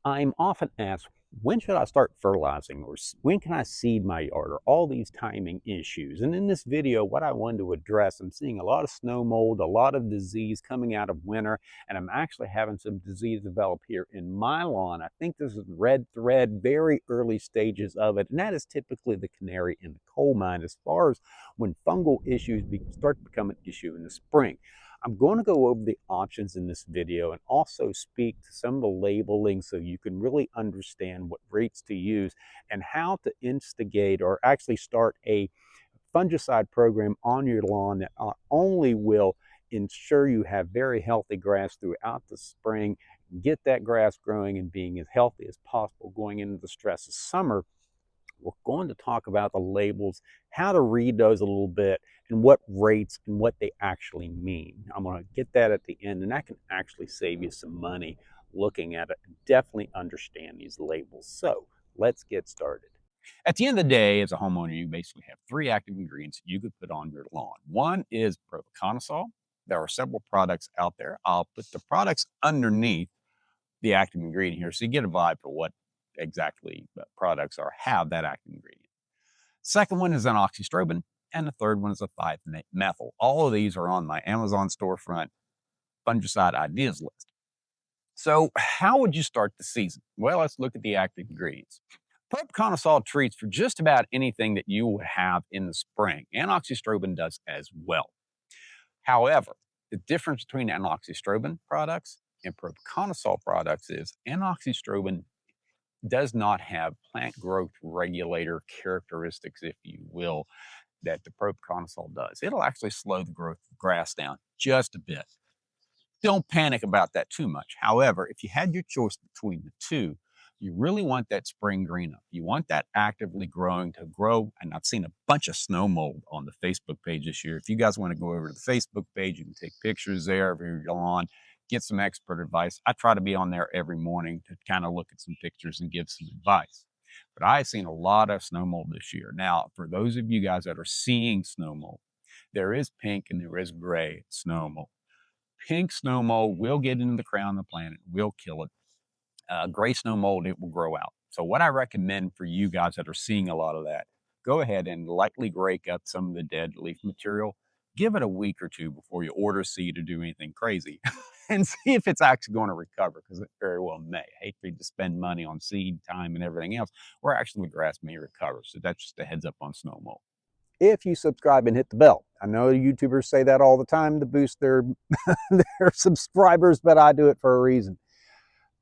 I'm often asked, when should I start fertilizing, or when can I seed my yard, or all these timing issues. And in this video, what I wanted to address, I'm seeing a lot of snow mold, a lot of disease coming out of winter, and I'm actually having some disease develop here in my lawn. I think this is red thread, very early stages of it, and that is typically the canary in the coal mine as far as when fungal issues start to become an issue in the spring. I'm going to go over the options in this video and also speak to some of the labeling so you can really understand what rates to use and how to instigate or actually start a fungicide program on your lawn that not only will ensure you have very healthy grass throughout the spring, get that grass growing and being as healthy as possible going into the stress of summer. We're going to talk about the labels, how to read those a little bit, and what rates and what they actually mean. I'm going to get that at the end, and that can actually save you some money looking at it. Definitely understand these labels. So let's get started. At the end of the day, as a homeowner, you basically have three active ingredients you could put on your lawn. One is Propiconazole. There are several products out there. I'll put the products underneath the active ingredient here so you get a vibe for what exactly products are have that active ingredient. Second one is an Azoxystrobin, and the third one is a thiophanate-methyl. All of these are on my Amazon storefront fungicide ideas list. So how would you start the season? Well, let's look at the active ingredients. Propiconazole treats for just about anything that you would have in the spring, and Azoxystrobin does as well. However, the difference between Azoxystrobin products and Propiconazole products is Azoxystrobin does not have plant growth regulator characteristics, if you will, that the Propiconazole does. It'll actually slow the growth of grass down just a bit. Don't panic about that too much. However, if you had your choice between the two, you really want that spring green up. You want that actively growing to grow. And I've seen a bunch of snow mold on the Facebook page this year. If you guys want to go over to the Facebook page, you can take pictures there of your lawn, get some expert advice. I try to be on there every morning to kind of look at some pictures and give some advice. But I've seen a lot of snow mold this year. Now, for those of you guys that are seeing snow mold, there is pink and there is gray snow mold. Pink snow mold will get into the crown of the plant, will kill it. Gray snow mold, it will grow out. So what I recommend for you guys that are seeing a lot of that, go ahead and lightly rake up some of the dead leaf material. Give it a week or two before you order seed or do anything crazy and see if it's actually going to recover, because it very well may. I hate for you to spend money on seed time and everything else, where actually the grass may recover. So that's just a heads up on snow mold. If you subscribe and hit the bell. I know YouTubers say that all the time to boost their, their subscribers, but I do it for a reason.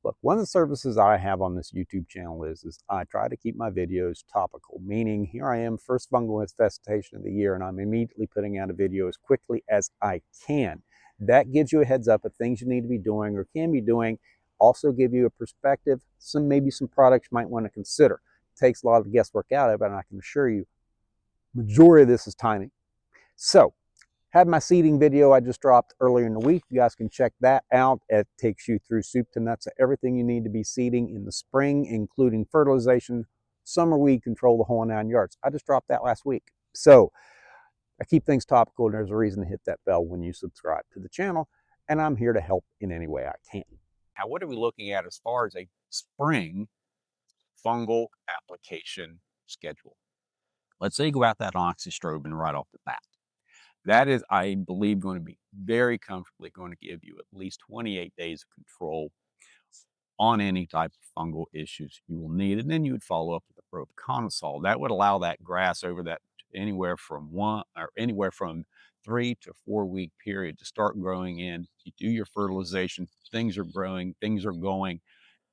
Look, one of the services I have on this YouTube channel is I try to keep my videos topical, meaning here I am, first fungal infestation of the year, and I'm immediately putting out a video as quickly as I can. That gives you a heads up of things you need to be doing or can be doing. Also give you a perspective, maybe some products you might want to consider. It takes a lot of the guesswork out of it, and I can assure you, majority of this is timing. So, had my seeding video I just dropped earlier in the week. You guys can check that out. It takes you through soup to nuts of everything you need to be seeding in the spring, including fertilization, summer weed control, the whole 9 yards. I just dropped that last week. So I keep things topical, and there's a reason to hit that bell when you subscribe to the channel, and I'm here to help in any way I can. Now, what are we looking at as far as a spring fungal application schedule? Let's say you go out that oxystrobin right off the bat. That is, I believe, going to be very comfortably going to give you at least 28 days of control on any type of fungal issues you will need. And then you would follow up with the Propiconazole. That would allow that grass over that anywhere from 3 to 4 week period to start growing in. You do your fertilization, things are growing, things are going,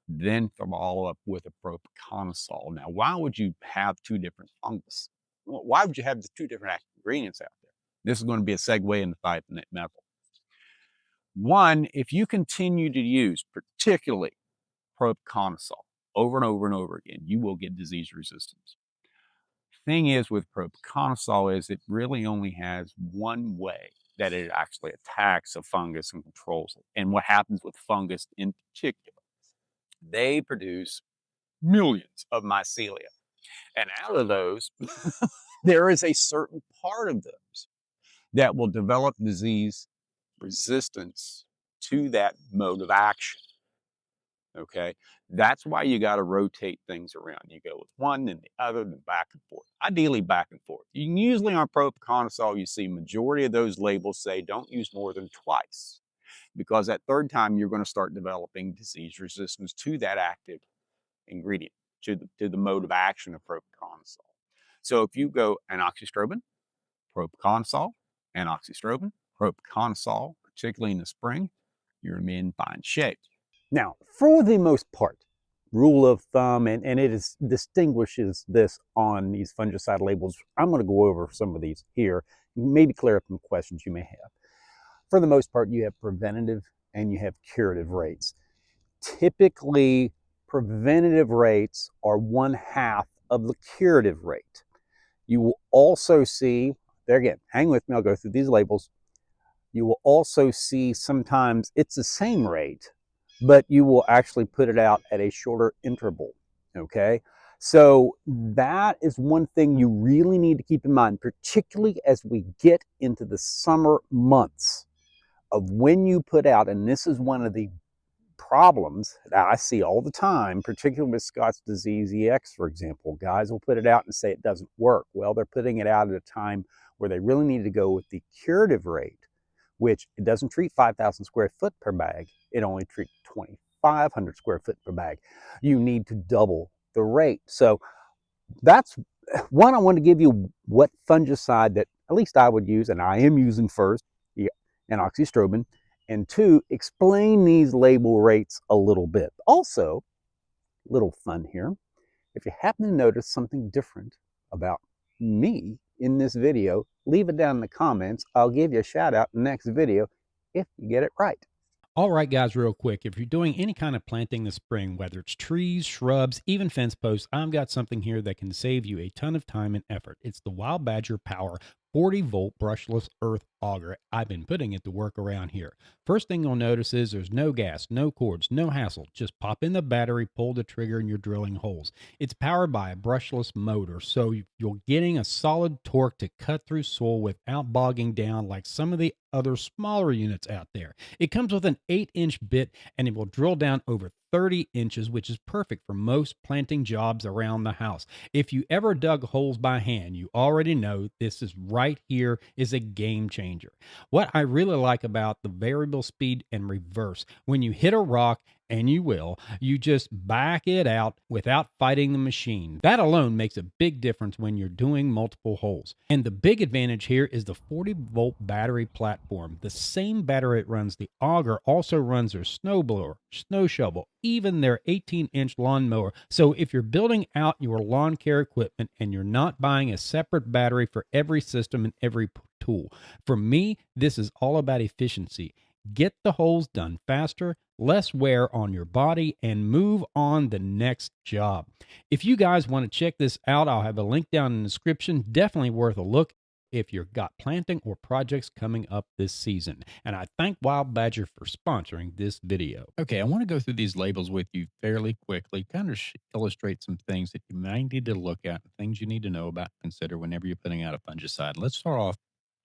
then follow up with a Propiconazole. Now, why would you have two different fungus? Why would you have the two different active ingredients out there? This is going to be a segue into thiophanate-methyl. One, if you continue to use particularly Propiconazole over and over and over again, you will get disease resistance. Thing is with Propiconazole is it really only has one way that it actually attacks a fungus and controls it. And what happens with fungus in particular, they produce millions of mycelia. And out of those, there is a certain part of those that will develop disease resistance to that mode of action. Okay. That's why you got to rotate things around. You go with one, then the other, then back and forth. Ideally, back and forth. You can usually on Propiconazole, you see majority of those labels say don't use more than twice because that third time you're going to start developing disease resistance to that active ingredient, to the mode of action of Propiconazole. So if you go Azoxystrobin, Propiconazole, Azoxystrobin, Propiconazole, particularly in the spring, you're in fine shape. Now, for the most part, rule of thumb, and it is distinguishes this on these fungicide labels. I'm going to go over some of these here, maybe clear up some questions you may have. For the most part, you have preventative and you have curative rates. Typically, preventative rates are 1/2 of the curative rate. You will also see, there again, hang with me, I'll go through these labels. You will also see sometimes it's the same rate, but you will actually put it out at a shorter interval. Okay. So that is one thing you really need to keep in mind, particularly as we get into the summer months of when you put out, and this is one of the problems that I see all the time, particularly with Scott's disease EX, for example. Guys will put it out and say it doesn't work. Well, they're putting it out at a time where they really need to go with the curative rate, which it doesn't treat 5,000 square foot per bag. It only treats 2,500 square foot per bag. You need to double the rate. So that's one. I want to give you what fungicide that at least I would use, and I am using first, yeah, Azoxystrobin, and two, explain these label rates a little bit. Also, little fun here. If you happen to notice something different about me in this video, leave it down in the comments. I'll give you a shout out in the next video if you get it right. All right, guys, real quick. If you're doing any kind of planting this spring, whether it's trees, shrubs, even fence posts, I've got something here that can save you a ton of time and effort. It's the Wild Badger Power 40-volt brushless earth auger. I've been putting it to work around here. First thing you'll notice is there's no gas, no cords, no hassle. Just pop in the battery, pull the trigger, and you're drilling holes. It's powered by a brushless motor, so you're getting a solid torque to cut through soil without bogging down like some of the other smaller units out there. It comes with an 8-inch bit and it will drill down over 30 inches, which is perfect for most planting jobs around the house. If you ever dug holes by hand, you already know this is right here is a game changer. What I really like about the variable speed and reverse, when you hit a rock, and you will, you just back it out without fighting the machine. That alone makes a big difference when you're doing multiple holes. And the big advantage here is the 40-volt battery platform. The same battery that runs the auger also runs their snowblower, snow shovel, even their 18-inch lawnmower. So if you're building out your lawn care equipment and you're not buying a separate battery for every system and every tool, for me, this is all about efficiency. Get the holes done faster, less wear on your body, and move on the next job. If you guys want to check this out, I'll have a link down in the description. Definitely worth a look if you've got planting or projects coming up this season. And I thank Wild Badger for sponsoring this video. Okay, I want to go through these labels with you fairly quickly, kind of illustrate some things that you might need to look at, things you need to know about, consider whenever you're putting out a fungicide. Let's start off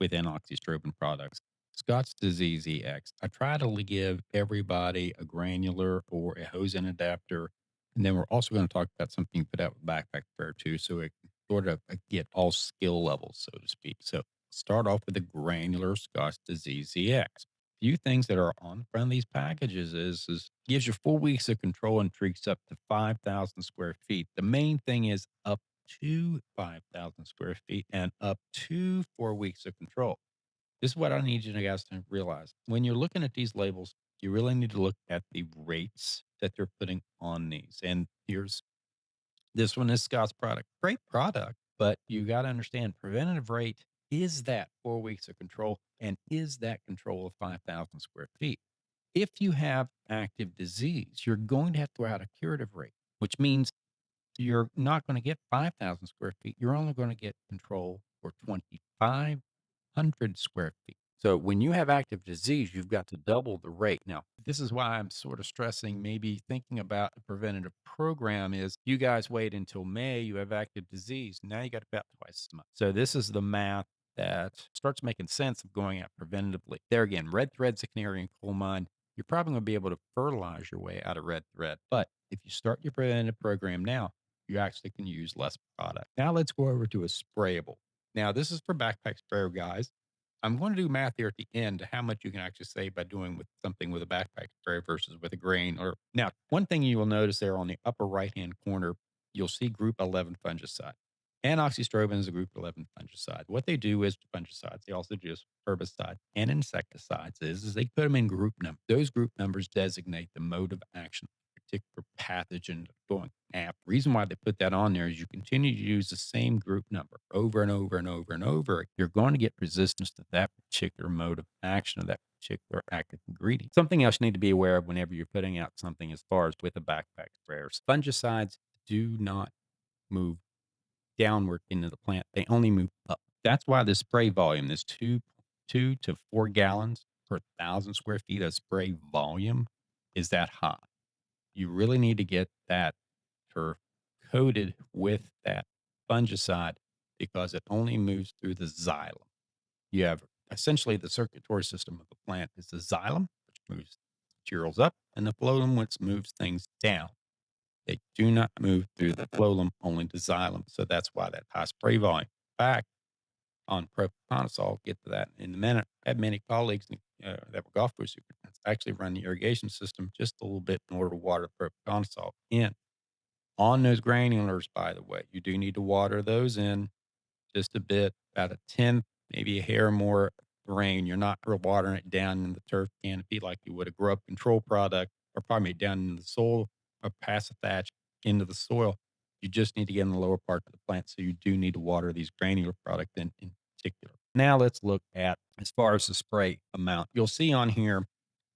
with Azoxystrobin products. Scott's disease EX. I try to give everybody a granular or a hose end adapter. And then we're also going to talk about something you put out with backpack spare too, so it can sort of get all skill levels, so to speak. So start off with the granular Scott's disease EX. Few things that are on the front of these packages is gives you 4 weeks of control and treats up to 5,000 square feet. The main thing is up to 5,000 square feet and up to 4 weeks of control. This is what I need you guys to realize. When you're looking at these labels, you really need to look at the rates that they're putting on these. And here's this one is Scott's product. Great product, but you got to understand preventative rate is that 4 weeks of control and is that control of 5,000 square feet. If you have active disease, you're going to have to add a curative rate, which means you're not going to get 5,000 square feet. You're only going to get control for 2,500 square feet. So when you have active disease, you've got to double the rate. Now, this is why I'm sort of stressing maybe thinking about a preventative program is you guys wait until May, you have active disease. Now you got about twice as much. So this is the math that starts making sense of going out preventatively. There again, red thread's a canary in coal mine. you're probably going to be able to fertilize your way out of red thread. But if you start your preventive program now, you actually can use less product. Now let's go over to a sprayable. Now this is for backpack sprayer guys. I'm going to do math here at the end to how much you can actually save by doing with something with a backpack sprayer versus with a grain. Or now, one thing you will notice there on the upper right hand corner, you'll see Group 11 fungicide. Azoxystrobin is a Group 11 fungicide. What they do is fungicides. They also do herbicides and insecticides. Is they put them in group numbers. Those group numbers designate the mode of action of a particular pathogen going. Now, the reason why they put that on there is you continue to use the same group number over and over and over and over. You're going to get resistance to that particular mode of action of that particular active ingredient. Something else you need to be aware of whenever you're putting out something as far as with a backpack sprayer. Fungicides do not move downward into the plant. They only move up. That's why the spray volume, this 2 to 4 gallons per 1,000 square feet of spray volume is that high. You really need to get that turf coated with that fungicide because it only moves through the xylem. You have essentially the circulatory system of the plant is the xylem, which moves materials up, and the phloem, which moves things down. They do not move through the phloem, only the xylem. So that's why that high spray volume. Back on Propiconazole, get to that in a minute. I had many colleagues that were golf course superintendents actually run the irrigation system just a little bit in order to water Propiconazole in. On those granulars, by the way, you do need to water those in just a bit, about a tenth, maybe a hair more rain. You're not watering it down in the turf canopy like you would a grub control product, or probably down in the soil or past the thatch into the soil. You just need to get in the lower part of the plant. So you do need to water these granular product in particular. Now let's look at as far as the spray amount. You'll see on here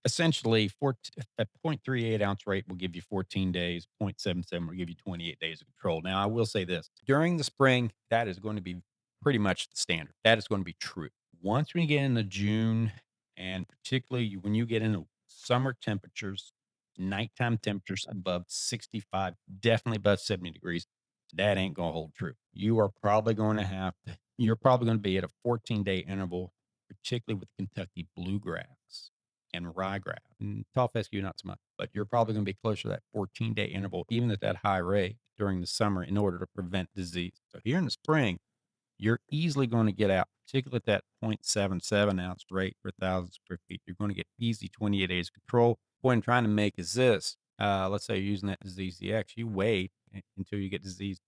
essentially, a 0.38 ounce rate will give you 14 days. 0.77 will give you 28 days of control. Now, I will say this during the spring, that is going to be pretty much the standard. That is going to be true. Once we get into June, and particularly when you get into summer temperatures, nighttime temperatures above 65, definitely above 70 degrees, that ain't going to hold true. You're probably going to be at a 14-day interval, particularly with Kentucky bluegrass and ryegrass. And tall fescue, not so much, but you're probably going to be closer to that 14-day interval, even at that high rate during the summer in order to prevent disease. So here in the spring, you're easily going to get out, particularly at that 0.77 ounce rate per 1,000 square feet. You're going to get easy 28 days control. What I'm trying to make is this. Let's say you're using that disease DX, you wait until you get disease.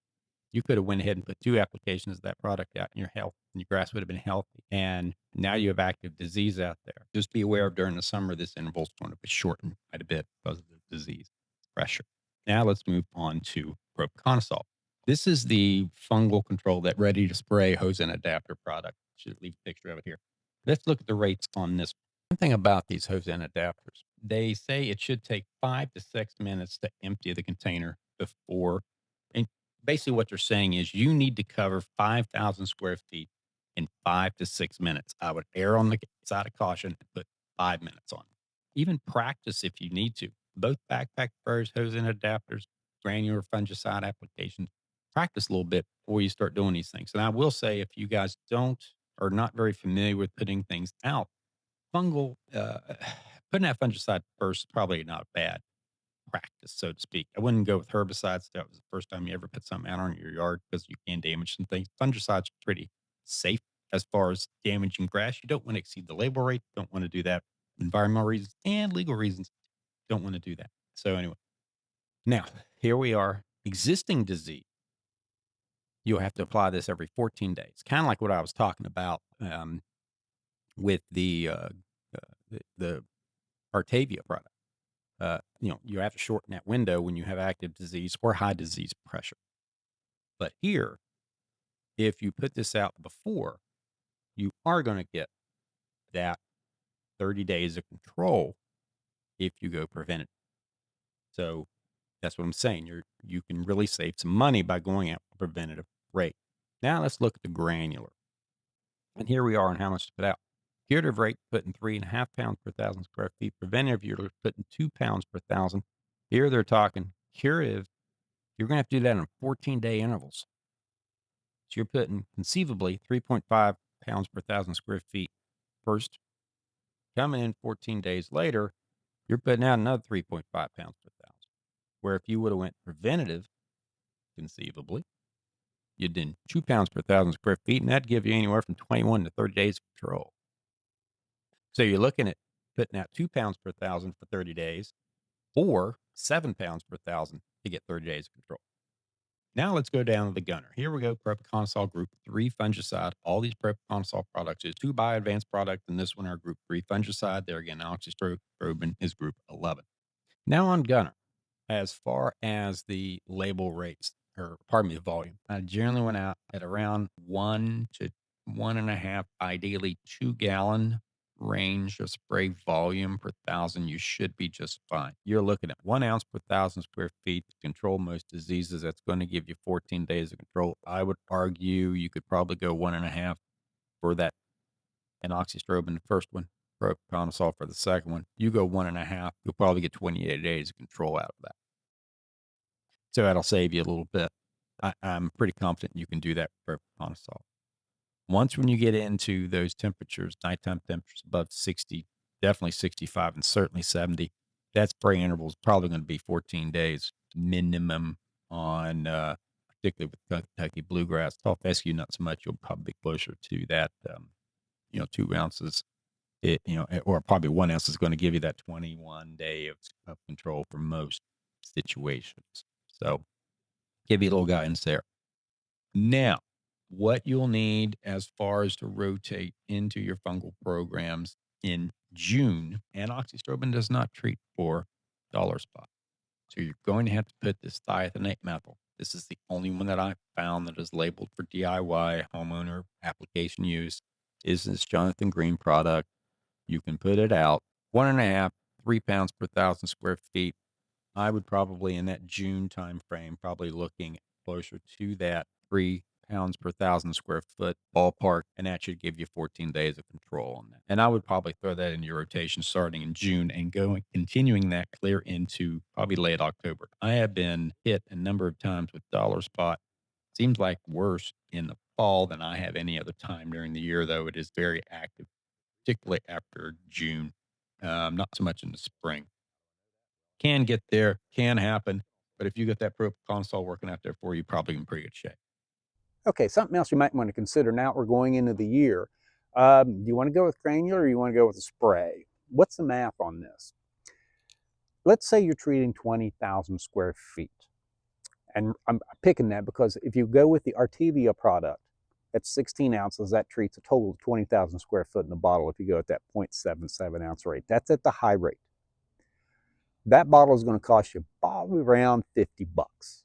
You could have went ahead and put 2 applications of that product out in your health, and your grass would have been healthy. And now you have active disease out there. Just be aware of during the summer, this interval is going to be shortened quite a bit because of the disease pressure. Now let's move on to Propiconazole. This is the fungal control, that ready to spray hose and adapter product. Should leave a picture of it here. Let's look at the rates on this. One thing about these hose and adapters, they say it should take 5 to 6 minutes to empty the container before. And basically what they're saying is you need to cover 5,000 square feet in 5 to 6 minutes. I would err on the side of caution and put 5 minutes on. Even practice if you need to. Both backpack sprayers, hose and adapters, granular fungicide applications. Practice a little bit before you start doing these things. And I will say, if you guys are not very familiar with putting things out, fungal, putting out fungicide first is probably not bad practice, so to speak. I wouldn't go with herbicides. That was the first time you ever put something out on your yard because you can damage some things. Fungicides are pretty safe as far as damaging grass. You don't want to exceed the label rate. Don't want to do that. Environmental reasons and legal reasons. Don't want to do that. So anyway, now here we are. Existing disease. You'll have to apply this every 14 days. Kind of like what I was talking about with the Artavia product. You have to shorten that window when you have active disease or high disease pressure. But here, if you put this out before, you are going to get that 30 days of control if you go preventative. So that's what I'm saying. You can really save some money by going out preventative rate. Now let's look at the granular. And here we are on how much to put out. Curative rate, putting 3.5 pounds per 1,000 square feet. Preventative, you're putting 2 pounds per 1,000. Here they're talking curative. You're going to have to do that in 14-day intervals. So you're putting conceivably 3.5 pounds per 1,000 square feet first. Coming in 14 days later, you're putting out another 3.5 pounds per thousand. Where if you would have went preventative, conceivably, you'd done 2 pounds per thousand square feet, and that'd give you anywhere from 21 to 30 days of control. So you're looking at putting out 2 pounds per thousand for 30 days, or 7 pounds per thousand to get 30 days of control. Now let's go down to the gunner. Here we go, Propiconazole Group 3 fungicide. All these Propiconazole products is 2 bio-advanced products, and this one are Group 3 fungicide. There again, Azoxystrobin is Group 11. Now on gunner, as far as the label rates, or pardon me, the volume, I generally went out at around 1 to 1.5, ideally 2-gallon range of spray volume per thousand. You should be just fine. You're looking at 1 ounce per thousand square feet to control most diseases. That's going to give you 14 days of control. I would argue you could probably go 1.5 for that enoxystrobin, the first one, propiconazole for the second one. You go 1.5, you'll probably get 28 days of control out of that. So that'll save you a little bit. I'm pretty confident you can do that for propiconazole. Once when you get into those temperatures, nighttime temperatures above 60, definitely 65 and certainly 70, that spray interval is probably going to be 14 days minimum on, particularly with Kentucky bluegrass. Tall fescue, not so much. You'll probably be closer to that, 2 ounces, or probably 1 ounce is going to give you that 21 day of control for most situations. So give you a little guidance there. Now, what you'll need as far as to rotate into your fungal programs in June, enoxystrobin does not treat for dollar spot. So you're going to have to put this thiophanate-methyl. This is the only one that I've found that is labeled for DIY homeowner application use. Is this Jonathan Green product? You can put it out 1.5, 3 pounds per thousand square feet. I would probably in that June time frame, probably looking closer to that 3 pounds per thousand square foot ballpark, and that should give you 14 days of control on that. And I would probably throw that in your rotation starting in June and continuing that clear into probably late October. I have been hit a number of times with dollar spot. Seems like worse in the fall than I have any other time during the year, though it is very active, particularly after June. Not so much in the spring. Can get there, can happen, but if you got that Propiconazole working out there for you, probably in pretty good shape. Okay, something else you might want to consider now we're going into the year. Do you want to go with granular or you want to go with a spray? What's the math on this? Let's say you're treating 20,000 square feet. And I'm picking that because if you go with the Artevia product, at 16 ounces, that treats a total of 20,000 square foot in the bottle if you go at that 0.77 ounce rate. That's at the high rate. That bottle is going to cost you probably around 50 bucks.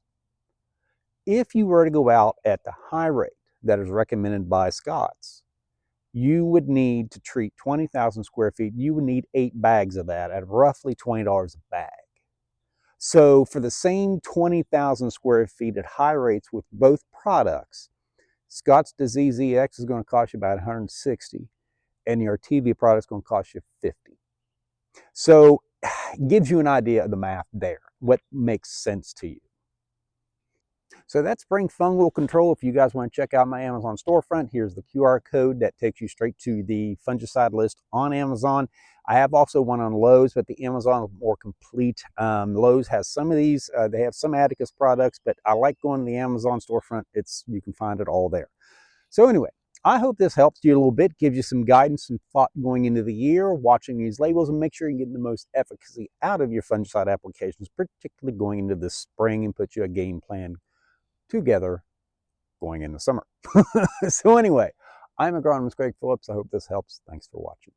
If you were to go out at the high rate that is recommended by Scott's, you would need to treat 20,000 square feet. You would need 8 bags of that at roughly $20 a bag. So for the same 20,000 square feet at high rates with both products, Scott's Disease EX is going to cost you about 160, and the Artevia product is going to cost you 50. So it gives you an idea of the math there, what makes sense to you. So that's spring fungal control. If you guys want to check out my Amazon storefront, here's the QR code that takes you straight to the fungicide list on Amazon. I have also one on Lowe's, but the Amazon is more complete. Lowe's has some of these. They have some Atticus products, but I like going to the Amazon storefront. You can find it all there. So anyway, I hope this helps you a little bit, gives you some guidance and thought going into the year, watching these labels, and make sure you get the most efficacy out of your fungicide applications, particularly going into the spring, and put you a game plan together going into summer. So anyway, I'm agronomist Greg Phillips. I hope this helps. Thanks for watching.